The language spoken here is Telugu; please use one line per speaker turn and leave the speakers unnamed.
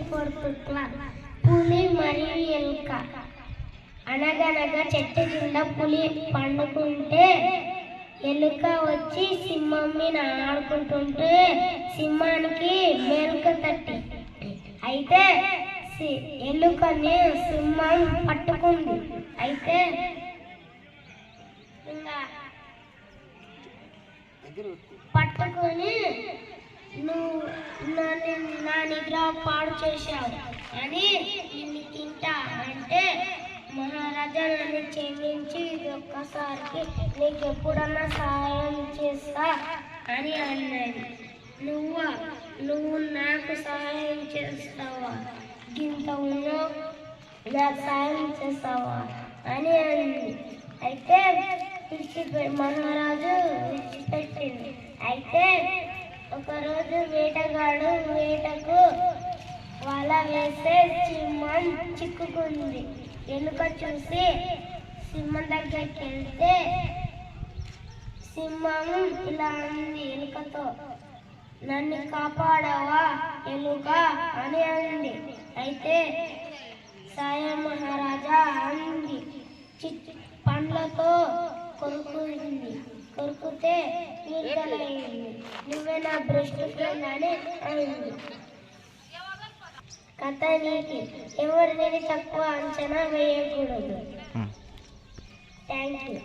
Fourth class. పులి మరియు ఎలుక. అనగనగా చెట్టు కింద పులి పండుకుంటే ఎలుక వచ్చి సింహం మీద ఆడుకుంటుంటే సింహానికి మేలుక తట్టి. అయితే ఎలుకని సింహం పట్టుకుంది. అయితే ఇంకా పట్టుకొని నువ్వు నా నిద్ర పాడు చేశావు అని నిన్ను తింటా అంటే మహారాజా నన్ను క్షమించి ఒక్కసారికి నీకు ఎప్పుడన్నా సహాయం చేస్తా అని అన్నది. నువ్వు నాకు సహాయం చేస్తావా? గింత ఉన్నావు, నాకు సహాయం చేస్తావా అని అంది. అయితే మహారాజు విడిచిపెట్టింది. అయితే ఒకరోజు వేటగాడు వేటకు వల వేస్తే సింహం చిక్కుకుంది. ఎలుక చూసి సింహం దగ్గరికి వెళ్తే సింహం ఇలా అంది ఎలుకతో, నన్ను కాపాడవా ఎలుక అని అంది. అయితే సాయం మహారాజా అంది పండ్లతో కొరుకుతే విడుదలైంది. నువ్వే నా బెస్ట్ ఫ్రెండ్ అని అయింది. కథ నీతి, ఎవరిని తక్కువ అంచనా వేయకూడదు. Thank you.